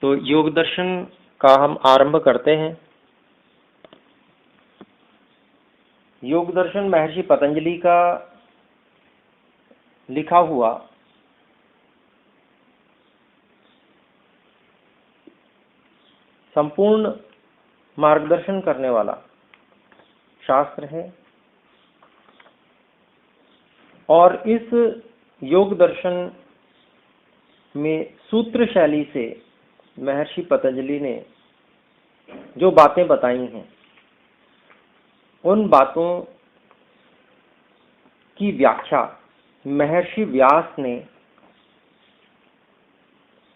तो योग दर्शन का हम आरंभ करते हैं। योग दर्शन महर्षि पतंजलि का लिखा हुआ संपूर्ण मार्गदर्शन करने वाला शास्त्र है और इस योग दर्शन में सूत्र शैली से महर्षि पतंजलि ने जो बातें बताई हैं उन बातों की व्याख्या महर्षि व्यास ने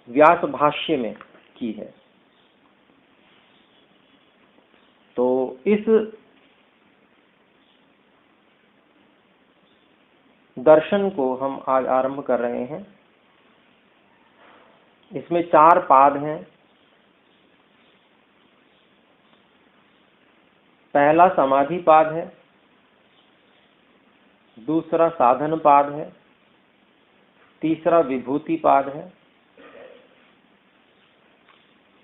व्यास भाष्य में की है। तो इस दर्शन को हम आज आरंभ कर रहे हैं। इसमें 4 पाद हैं। पहला समाधि पाद है, दूसरा साधन पाद है, तीसरा विभूति पाद है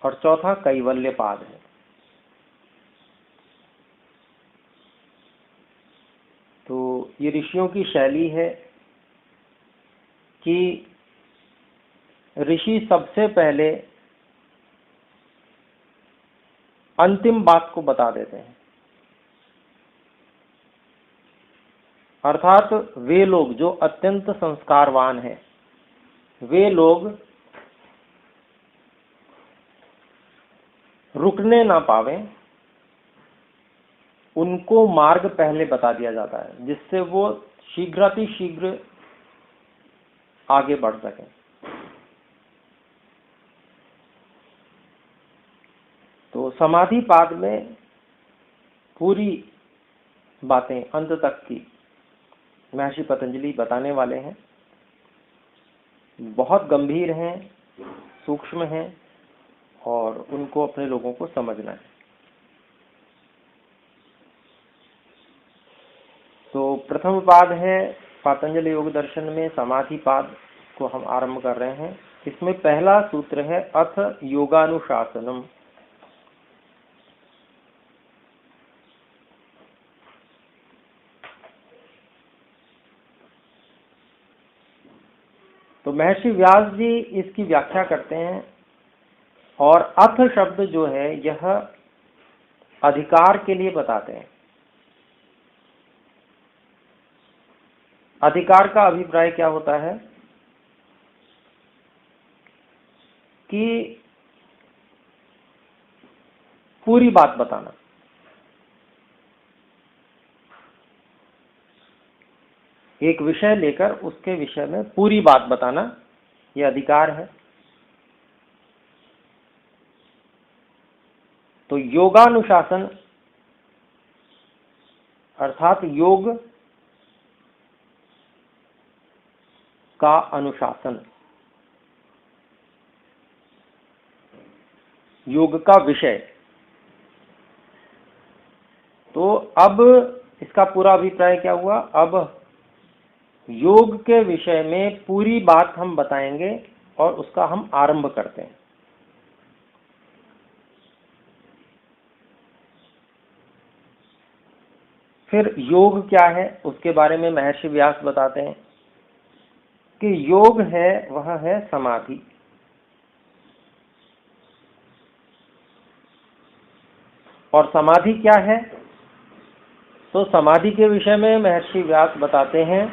और चौथा कैवल्य पाद है। तो ये ऋषियों की शैली है कि ऋषि सबसे पहले अंतिम बात को बता देते हैं, अर्थात वे लोग जो अत्यंत संस्कारवान हैं, वे लोग रुकने ना पावें, उनको मार्ग पहले बता दिया जाता है जिससे वो शीघ्रातिशीघ्र आगे बढ़ सकें। तो समाधि पाद में पूरी बातें अंत तक की महर्षि पतंजलि बताने वाले हैं। बहुत गंभीर हैं, सूक्ष्म हैं और उनको अपने लोगों को समझना है। तो प्रथम पाद है पतंजलि योग दर्शन में समाधि पाद को हम आरंभ कर रहे हैं। इसमें पहला सूत्र है अथ योगानुशासनम। तो महर्षि व्यास जी इसकी व्याख्या करते हैं और अथ शब्द जो है यह अधिकार के लिए बताते हैं। अधिकार का अभिप्राय क्या होता है कि पूरी बात बताना। एक विषय लेकर उसके विषय में पूरी बात बताना, यह अधिकार है। तो योगानुशासन अर्थात योग का अनुशासन, योग का विषय। तो अब इसका पूरा अभिप्राय क्या हुआ? अब योग के विषय में पूरी बात हम बताएंगे और उसका हम आरंभ करते हैं। फिर योग क्या है उसके बारे में महर्षि व्यास बताते हैं कि योग है वह है समाधि। और समाधि क्या है? तो समाधि के विषय में महर्षि व्यास बताते हैं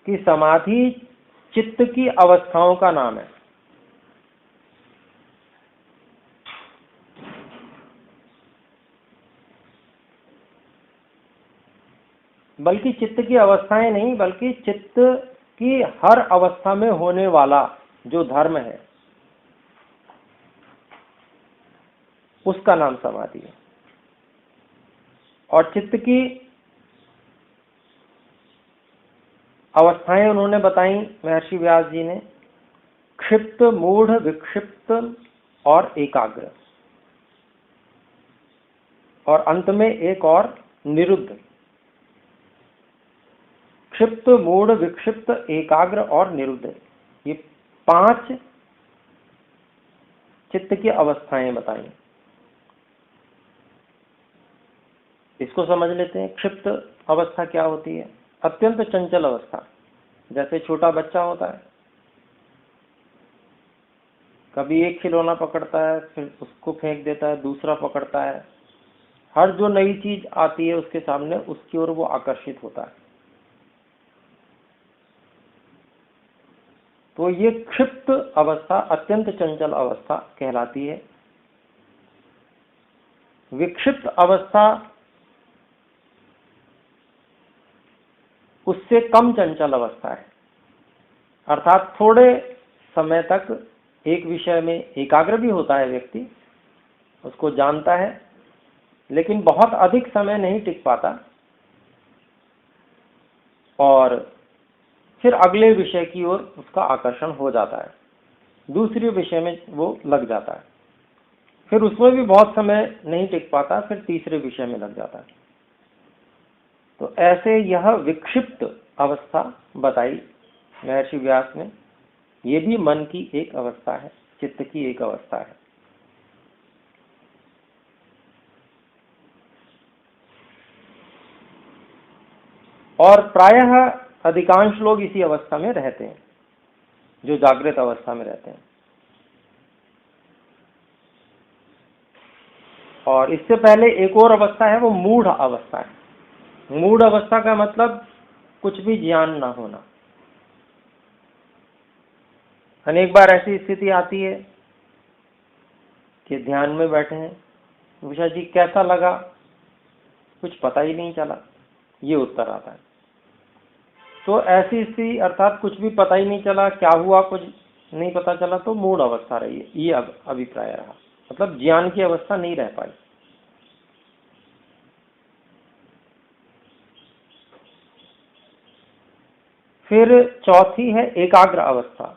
कि समाधि चित्त की अवस्थाओं का नाम है। बल्कि चित्त की अवस्थाएं नहीं, बल्कि चित्त की हर अवस्था में होने वाला जो धर्म है उसका नाम समाधि है। और चित्त की अवस्थाएं उन्होंने बताई महर्षि व्यास जी ने, क्षिप्त, मूढ़, विक्षिप्त और एकाग्र, और अंत में एक और निरुद्ध। क्षिप्त, मूढ़, विक्षिप्त, एकाग्र और निरुद्ध। ये 5 चित्त की अवस्थाएं बताई। इसको समझ लेते हैं। क्षिप्त अवस्था क्या होती है? अत्यंत चंचल अवस्था। जैसे छोटा बच्चा होता है, कभी एक खिलौना पकड़ता है, फिर उसको फेंक देता है, दूसरा पकड़ता है। हर जो नई चीज आती है उसके सामने, उसकी ओर वो आकर्षित होता है। तो ये क्षिप्त अवस्था, अत्यंत चंचल अवस्था कहलाती है। विक्षिप्त अवस्था उससे कम चंचल अवस्था है, अर्थात थोड़े समय तक एक विषय में एकाग्र भी होता है व्यक्ति, उसको जानता है, लेकिन बहुत अधिक समय नहीं टिक पाता और फिर अगले विषय की ओर उसका आकर्षण हो जाता है, दूसरे विषय में वो लग जाता है, फिर उसमें भी बहुत समय नहीं टिक पाता, फिर तीसरे विषय में लग जाता है। तो ऐसे यह विक्षिप्त अवस्था बताई महर्षि व्यास ने। ये भी मन की एक अवस्था है, चित्त की एक अवस्था है। और प्रायः अधिकांश लोग इसी अवस्था में रहते हैं, जो जागृत अवस्था में रहते हैं। और इससे पहले एक और अवस्था है, वो मूढ़ अवस्था है। मूढ़ अवस्था का मतलब कुछ भी ज्ञान ना होना। अनेक बार ऐसी स्थिति आती है कि ध्यान में बैठे हैं, उषा जी कैसा लगा, कुछ पता ही नहीं चला, ये उत्तर आता है। तो ऐसी स्थिति, अर्थात कुछ भी पता ही नहीं चला, क्या हुआ कुछ नहीं पता चला, तो मूढ़ अवस्था रही है, ये अभिप्राय रहा। मतलब ज्ञान की अवस्था नहीं रह पाई। फिर चौथी है एकाग्र अवस्था।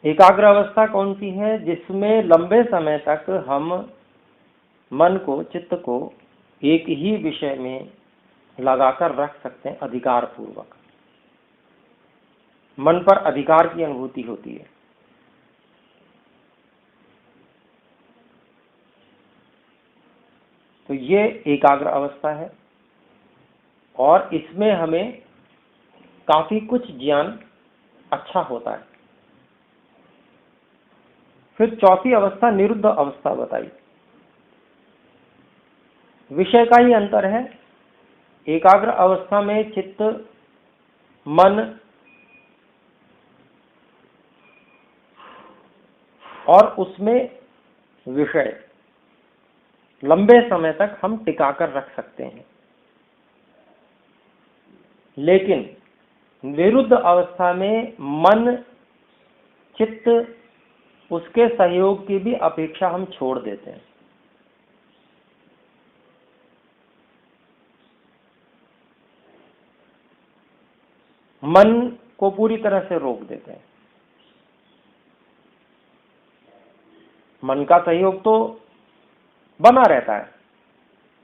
एकाग्र अवस्था कौन सी है? जिसमें लंबे समय तक हम मन को, चित्त को एक ही विषय में लगाकर रख सकते हैं, अधिकार पूर्वक। मन पर अधिकार की अनुभूति होती है। तो ये एकाग्र अवस्था है और इसमें हमें काफी कुछ ज्ञान अच्छा होता है। फिर चौथी अवस्था निरुद्ध अवस्था बताई। विषय का ही अंतर है। एकाग्र अवस्था में चित्त, मन और उसमें विषय लंबे समय तक हम टिकाकर रख सकते हैं। लेकिन निरुद्ध अवस्था में मन, चित्त, उसके सहयोग की भी अपेक्षा हम छोड़ देते हैं। मन को पूरी तरह से रोक देते हैं। मन का सहयोग तो बना रहता है,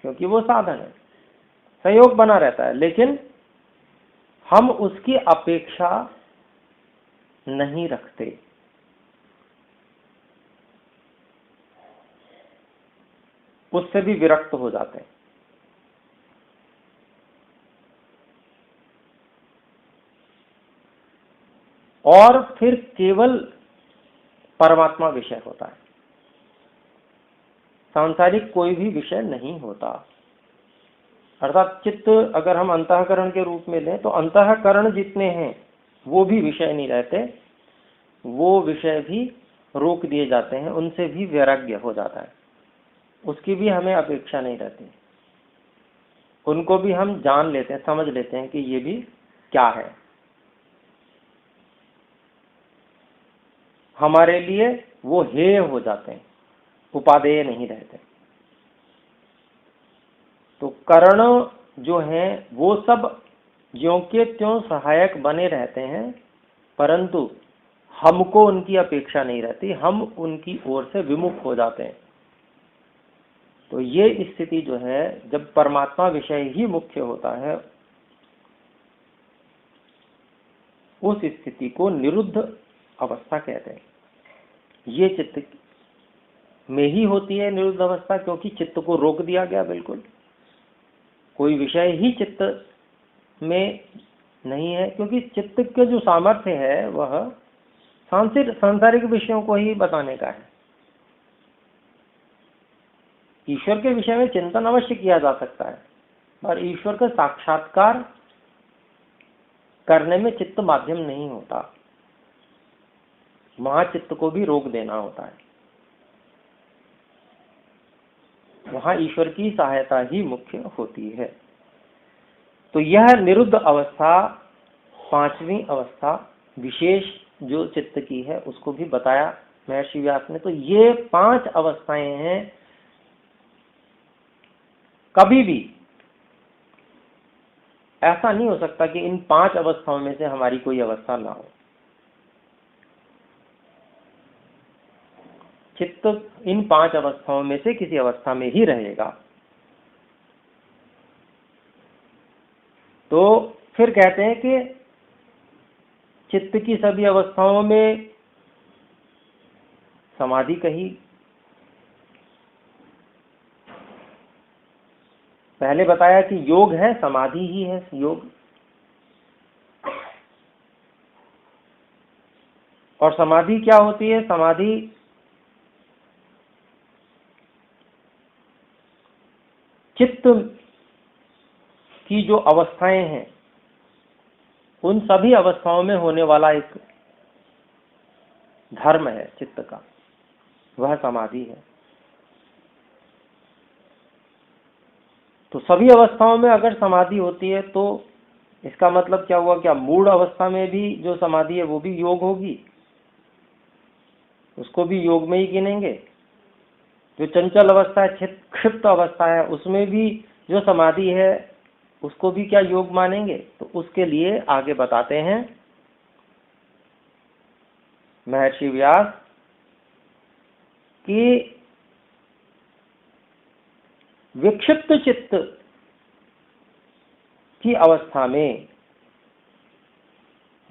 क्योंकि वो साधन है, सहयोग बना रहता है, लेकिन हम उसकी अपेक्षा नहीं रखते। उससे भी विरक्त हो जाते हैं। और फिर केवल परमात्मा विषय होता है, सांसारिक कोई भी विषय नहीं होता। अर्थात चित्त अगर हम अंतःकरण के रूप में लें तो अंतःकरण जितने हैं वो भी विषय नहीं रहते, वो विषय भी रोक दिए जाते हैं, उनसे भी वैराग्य हो जाता है, उसकी भी हमें अपेक्षा नहीं रहती। उनको भी हम जान लेते हैं, समझ लेते हैं कि ये भी क्या है, हमारे लिए वो हेय हो जाते हैं, उपादेय नहीं रहते। तो करण जो हैं वो सब ज्यों के त्यों सहायक बने रहते हैं, परंतु हमको उनकी अपेक्षा नहीं रहती, हम उनकी ओर से विमुख हो जाते हैं। तो ये स्थिति जो है, जब परमात्मा विषय ही मुख्य होता है, उस स्थिति को निरुद्ध अवस्था कहते हैं। ये चित्त में ही होती है निरुद्ध अवस्था, क्योंकि चित्त को रोक दिया गया, बिल्कुल कोई विषय ही चित्त में नहीं है, क्योंकि चित्त के जो सामर्थ्य है वह सांसारिक विषयों को ही बताने का है। ईश्वर के विषय में चिंतन अवश्य किया जा सकता है, पर ईश्वर का साक्षात्कार करने में चित्त माध्यम नहीं होता, वहां चित्त को भी रोक देना होता है, वहां ईश्वर की सहायता ही मुख्य होती है। तो यह निरुद्ध अवस्था, पांचवी अवस्था विशेष जो चित्त की है, उसको भी बताया महर्षि व्यास ने। तो ये 5 अवस्थाएं हैं। कभी भी ऐसा नहीं हो सकता कि इन 5 अवस्थाओं में से हमारी कोई अवस्था ना हो। चित्त इन 5 अवस्थाओं में से किसी अवस्था में ही रहेगा। तो फिर कहते हैं कि चित्त की सभी अवस्थाओं में समाधि कही। पहले बताया कि योग है, समाधि ही है योग। और समाधि क्या होती है? समाधि चित्त की जो अवस्थाएं हैं, उन सभी अवस्थाओं में होने वाला एक धर्म है चित्त का, वह समाधि है। तो सभी अवस्थाओं में अगर समाधि होती है तो इसका मतलब क्या हुआ? क्या मूढ़ अवस्था में भी जो समाधि है वो भी योग होगी? उसको भी योग में ही गिनेंगे। जो चंचल अवस्था है, क्षिप्त अवस्था है, उसमें भी जो समाधि है उसको भी क्या योग मानेंगे? तो उसके लिए आगे बताते हैं महर्षि व्यास कि विक्षिप्त चित्त की अवस्था में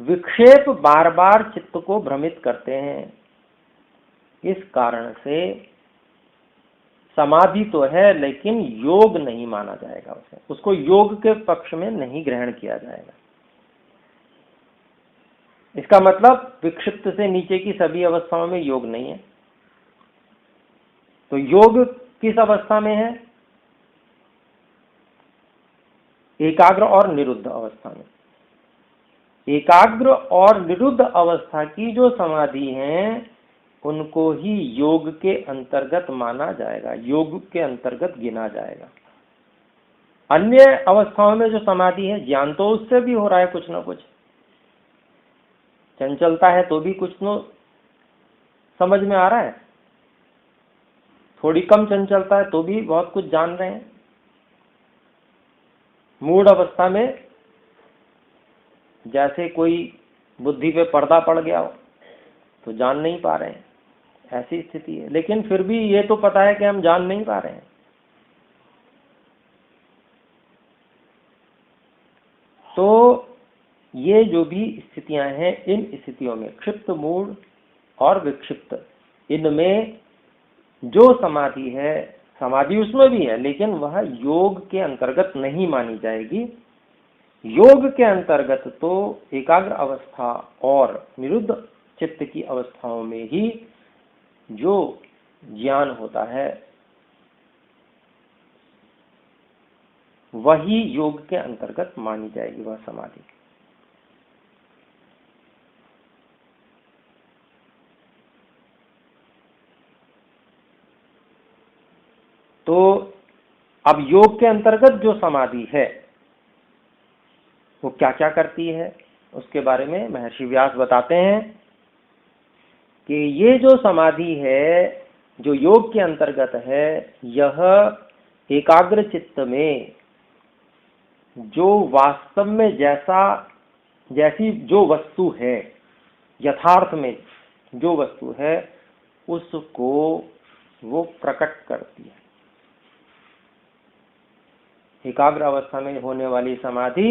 विक्षेप बार बार चित्त को भ्रमित करते हैं। इस कारण से समाधि तो है लेकिन योग नहीं माना जाएगा, उसको योग के पक्ष में नहीं ग्रहण किया जाएगा। इसका मतलब विक्षिप्त से नीचे की सभी अवस्थाओं में योग नहीं है। तो योग किस अवस्था में है? एकाग्र और निरुद्ध अवस्था में। एकाग्र और निरुद्ध अवस्था की जो समाधि है उनको ही योग के अंतर्गत माना जाएगा, योग के अंतर्गत गिना जाएगा। अन्य अवस्थाओं में जो समाधि है, ज्ञान तो उससे भी हो रहा है कुछ ना कुछ, चंचलता है तो भी कुछ न समझ में आ रहा है, थोड़ी कम चंचलता है तो भी बहुत कुछ जान रहे हैं। मूढ़ अवस्था में जैसे कोई बुद्धि पे पर्दा पड़ गया हो तो जान नहीं पा रहे हैं, ऐसी स्थिति है। लेकिन फिर भी ये तो पता है कि हम जान नहीं पा रहे हैं। तो ये जो भी स्थितियां हैं, इन स्थितियों में क्षिप्त, मूढ़ और विक्षिप्त, इनमें जो समाधि है, समाधि उसमें भी है लेकिन वह योग के अंतर्गत नहीं मानी जाएगी। योग के अंतर्गत तो एकाग्र अवस्था और निरुद्ध चित्त की अवस्थाओं में ही जो ज्ञान होता है वही योग के अंतर्गत मानी जाएगी, वह समाधि। तो अब योग के अंतर्गत जो समाधि है वो क्या क्या करती है उसके बारे में महर्षि व्यास बताते हैं कि ये जो समाधि है, जो योग के अंतर्गत है, यह एकाग्र चित्त में जो वास्तव में जैसी जो वस्तु है, यथार्थ में जो वस्तु है, उसको वो प्रकट करती है। एकाग्र अवस्था में होने वाली समाधि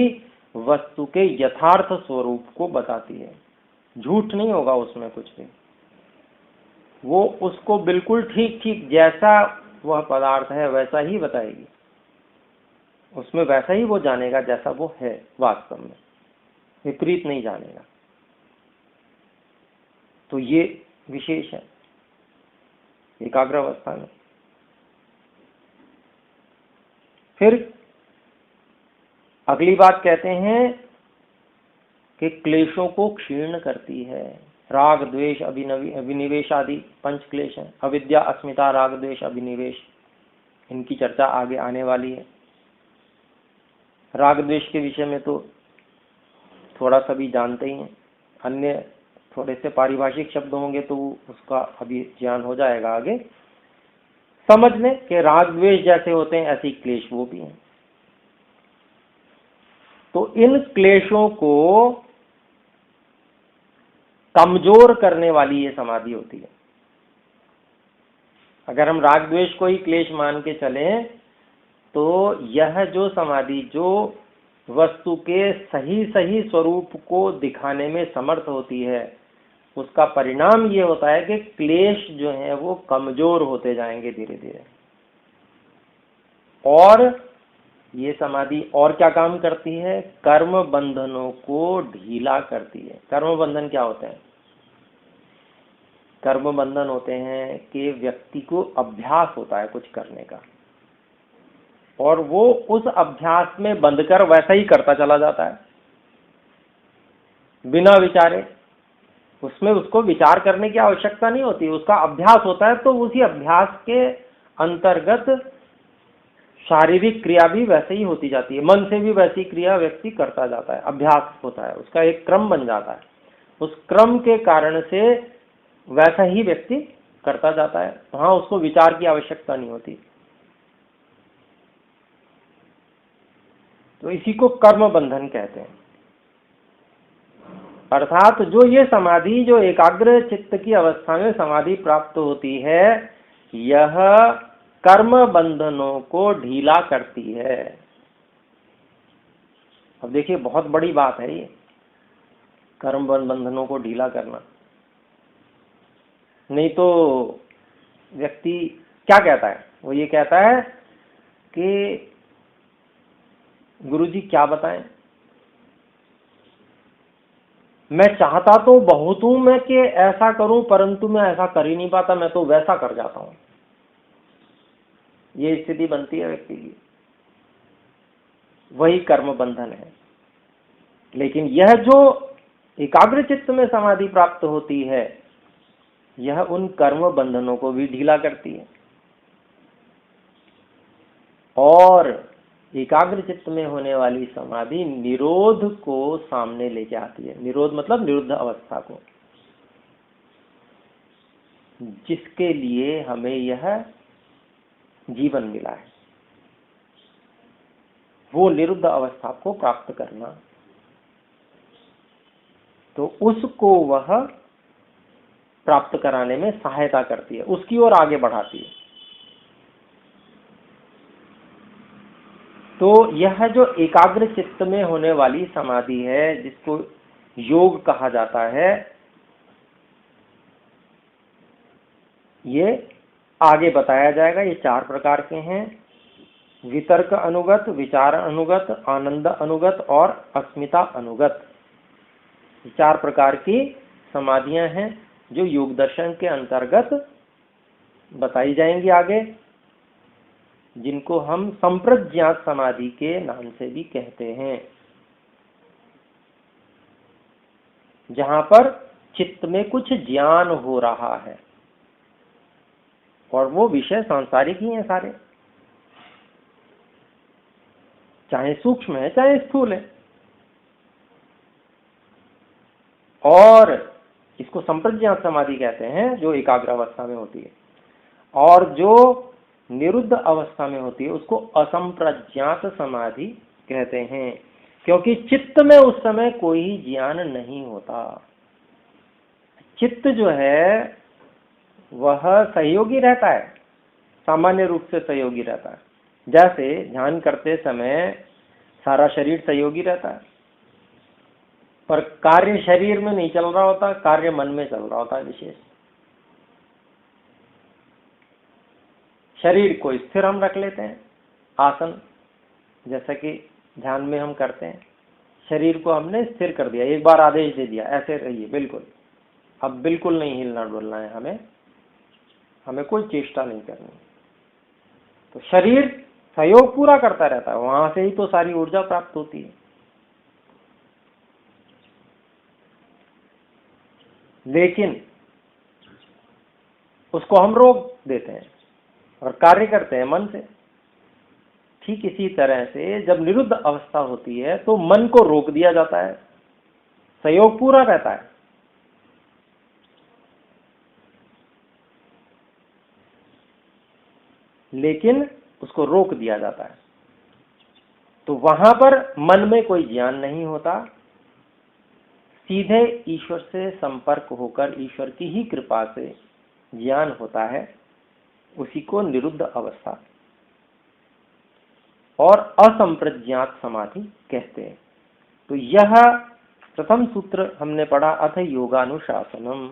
वस्तु के यथार्थ स्वरूप को बताती है। झूठ नहीं होगा उसमें कुछ भी, वो उसको बिल्कुल ठीक ठीक जैसा वह पदार्थ है वैसा ही बताएगी, उसमें वैसा ही वो जानेगा जैसा वो है वास्तव में, विपरीत नहीं जानेगा। तो ये विशेष है एकाग्र अवस्था में। फिर अगली बात कहते हैं कि क्लेशों को क्षीण करती है। राग द्वेष अभिनिवेश आदि पंच क्लेश हैं। अविद्या, अस्मिता, राग द्वेष, अभिनिवेश, इनकी चर्चा आगे आने वाली है। राग द्वेष के विषय में तो थोड़ा सा भी जानते ही हैं, अन्य थोड़े से पारिभाषिक शब्द होंगे तो उसका अभी ज्ञान हो जाएगा आगे। समझ लें कि राग द्वेष जैसे होते हैं ऐसे ही क्लेश वो भी हैं। तो इन क्लेशों को कमजोर करने वाली ये समाधि होती है। अगर हम राग द्वेष को ही क्लेश मान के चलें तो यह जो समाधि जो वस्तु के सही सही स्वरूप को दिखाने में समर्थ होती है, उसका परिणाम ये होता है कि क्लेश जो है वो कमजोर होते जाएंगे धीरे धीरे। और ये समाधि और क्या काम करती है? कर्म बंधनों को ढीला करती है। कर्म बंधन क्या होते हैं? कर्म बंधन होते हैं कि व्यक्ति को अभ्यास होता है कुछ करने का, और वो उस अभ्यास में बंधकर वैसा ही करता चला जाता है बिना विचारे। उसमें उसको विचार करने की आवश्यकता नहीं होती, उसका अभ्यास होता है, तो उसी अभ्यास के अंतर्गत शारीरिक क्रिया भी वैसे ही होती जाती है, मन से भी वैसी क्रिया व्यक्ति करता जाता है, अभ्यास होता है, उसका एक क्रम बन जाता है। उस क्रम के कारण से वैसा ही व्यक्ति करता जाता है, वहां उसको विचार की आवश्यकता नहीं होती। तो इसी को कर्म बंधन कहते हैं। अर्थात जो ये समाधि, जो एकाग्र चित्त की अवस्था में समाधि प्राप्त होती है, यह कर्म बंधनों को ढीला करती है। अब देखिए बहुत बड़ी बात है ये, कर्म बंधनों को ढीला करना। नहीं तो व्यक्ति क्या कहता है? वो ये कहता है कि गुरुजी क्या बताएं, मैं चाहता तो बहुत हूं मैं कि ऐसा करूं, परंतु मैं ऐसा कर ही नहीं पाता, मैं तो वैसा कर जाता हूं। ये स्थिति बनती है व्यक्ति की, वही कर्म बंधन है। लेकिन यह जो एकाग्र चित्त में समाधि प्राप्त होती है, यह उन कर्म बंधनों को भी ढीला करती है और एकाग्र चित्त में होने वाली समाधि निरोध को सामने लेके आती है। निरोध मतलब निरुद्ध अवस्था को, जिसके लिए हमें यह जीवन मिला है, वो निरुद्ध अवस्था को प्राप्त करना। तो उसको वह प्राप्त कराने में सहायता करती है, उसकी ओर आगे बढ़ाती है। तो यह जो एकाग्र चित्त में होने वाली समाधि है, जिसको योग कहा जाता है, ये आगे बताया जाएगा। ये 4 प्रकार के हैं: वितर्क अनुगत, विचार अनुगत, आनंद अनुगत और अस्मिता अनुगत। 4 प्रकार की समाधियां हैं जो योग दर्शन के अंतर्गत बताई जाएंगी आगे, जिनको हम संप्रज्ञात समाधि के नाम से भी कहते हैं, जहां पर चित्त में कुछ ज्ञान हो रहा है और वो विषय सांसारिक ही हैं सारे, चाहे सूक्ष्म है चाहे स्थूल है। और इसको संप्रज्ञात समाधि कहते हैं जो एकाग्र अवस्था में होती है, और जो निरुद्ध अवस्था में होती है उसको असंप्रज्ञात समाधि कहते हैं, क्योंकि चित्त में उस समय कोई ज्ञान नहीं होता। चित्त जो है वह सहयोगी रहता है, सामान्य रूप से सहयोगी रहता है। जैसे ध्यान करते समय सारा शरीर सहयोगी रहता है, पर कार्य शरीर में नहीं चल रहा होता, कार्य मन में चल रहा होता है विशेष। शरीर को स्थिर हम रख लेते हैं, आसन जैसा कि ध्यान में हम करते हैं, शरीर को हमने स्थिर कर दिया, एक बार आदेश दे दिया ऐसे रहिए बिल्कुल, अब बिल्कुल नहीं हिलना डुलना है, हमें कोई चेष्टा नहीं करनी। तो शरीर सहयोग पूरा करता रहता है, वहां से ही तो सारी ऊर्जा प्राप्त होती है। लेकिन उसको हम रोक देते हैं और कार्य करते हैं मन से। ठीक इसी तरह से जब निरुद्ध अवस्था होती है तो मन को रोक दिया जाता है, सहयोग पूरा रहता है, लेकिन उसको रोक दिया जाता है। तो वहां पर मन में कोई ज्ञान नहीं होता, सीधे ईश्वर से संपर्क होकर ईश्वर की ही कृपा से ज्ञान होता है, उसी को निरुद्ध अवस्था और असंप्रज्ञात समाधि कहते हैं। तो यह प्रथम सूत्र हमने पढ़ा, अथ योगानुशासनम।